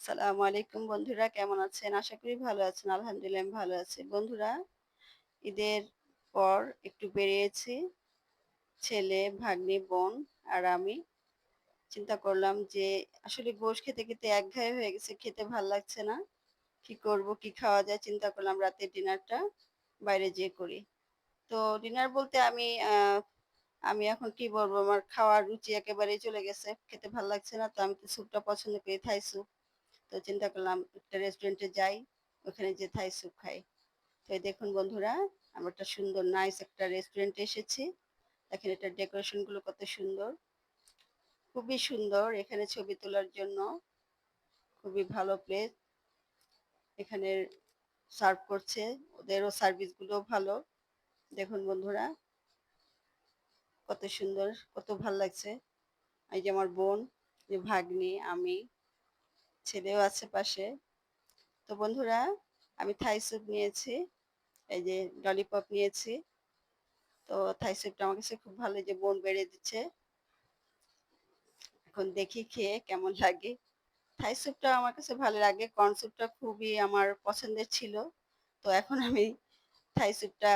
সালামু আলাইকুম বন্ধুরা, কেমন আছেন? আশা করি ভালো আছেন। আলহামদুলিল্লাহ আমি ভালো আছি। বন্ধুরা, ঈদের পর একটু বেরিয়েছি। ছেলে, ভাগ্নি, বোন আর আমি। চিন্তা করলাম যে আসলে গোশ খেতে, খেতে একঘেয়ে হয়ে গেছে। খেতে ভাল লাগছে না। কি করব, কি খাওয়া যায়? চিন্তা করলাম রাতের ডিনারটা বাইরে যেয়ে করি। তো ডিনার বলতে আমি এখন কি বলবো, আমার খাওয়ার রুচি একেবারেই চলে গেছে। খেতে ভাল লাগছে না। তো আমি তো স্যুপটা পছন্দ করি, থাই স্যুপ। তো চিন্তা করলাম একটা রেস্টুরেন্টে যাই, ওখানে যে থাই স্যুপ খাই। তো এই দেখুন বন্ধুরা, আমরা একটা সুন্দর নাইস একটা রেস্টুরেন্টে এসেছি। দেখেন এটার ডেকোরেশন গুলো কত সুন্দর, খুবই সুন্দর। এখানে ছবি তোলার জন্য খুবই ভালো প্লেস। এখানে সার্ভ করছে, ওদেরও সার্ভিস গুলো ভালো। দেখুন বন্ধুরা, কত সুন্দর, কত ভাল লাগছে। এই যে আমার বোন, যে ভাগ্নি, আমি, ছেলেও আছে পাশে। তো বন্ধুরা, আমি থাই স্যুপ নিয়েছি, এই যে ললিপপ নিয়েছি। তো থাই স্যুপটা আমার কাছে খুব ভালো, যে বোন বেড়ে দিচ্ছে। এখন দেখি খেয়ে কেমন লাগে। থাই স্যুপটা আমার কাছে ভালো লাগে, কর্ন স্যুপটা খুবই আমার পছন্দের ছিল। তো এখন আমি থাই স্যুপটা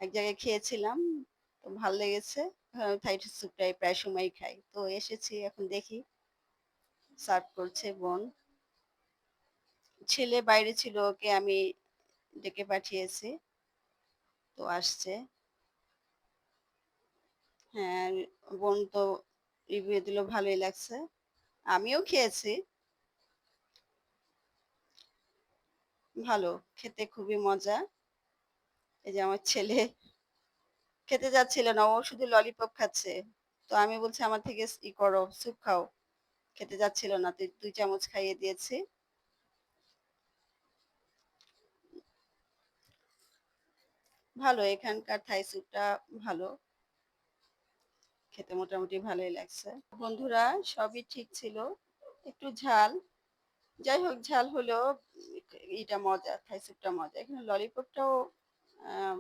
এক জায়গায় খেয়েছিলাম, তো ভালো লেগেছে। এখন আমি থাই স্যুপটাই প্রায় সময়ই খাই। তো এসেছি, এখন দেখি সার্ভ করছে বোন। ছেলে বাইরে ছিল, ওকে আমি ডেকে পাঠিয়েছি, তো আসছে। হ্যাঁ, বোন তো রিভিউ দিল ভালোই লাগছে। আমিও খেয়েছি, ভালো, খেতে খুবই মজা। এই যে আমার ছেলে খেতে যাচ্ছিল না, ও শুধু ললিপপ খাচ্ছে। তো আমি বলছি আমার থেকে করো, স্যুপ খাও। খেতে যাচ্ছিল না, তো ২ চামচ খাইয়ে দিয়েছি। ভালো, এখানকার থাই স্যুপটা ভালো, খেতে মোটামুটি ভালোই লাগছে। বন্ধুরা, সবই ঠিক ছিল, একটু ঝাল। যাই হোক, ঝাল হলেও এটা মজা, থাই স্যুপটা মজা। এখানে ললিপপটাও আহ,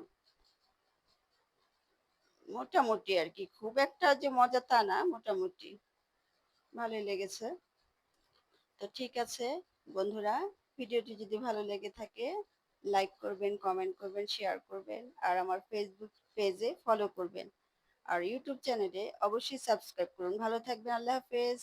মোটামুটি আর কি, খুব একটা যে মজা তা না, মোটামুটি ভালোই লেগেছে। তো ঠিক আছে বন্ধুরা, ভিডিওটি যদি ভালো লেগে থাকে লাইক করবেন, কমেন্ট করবেন, শেয়ার করবেন, আর আমার ফেসবুক পেজে ফলো করবেন, আর ইউটিউব চ্যানেলে অবশ্যই সাবস্ক্রাইব করুন। ভালো থাকবেন, আল্লাহ হাফেজ।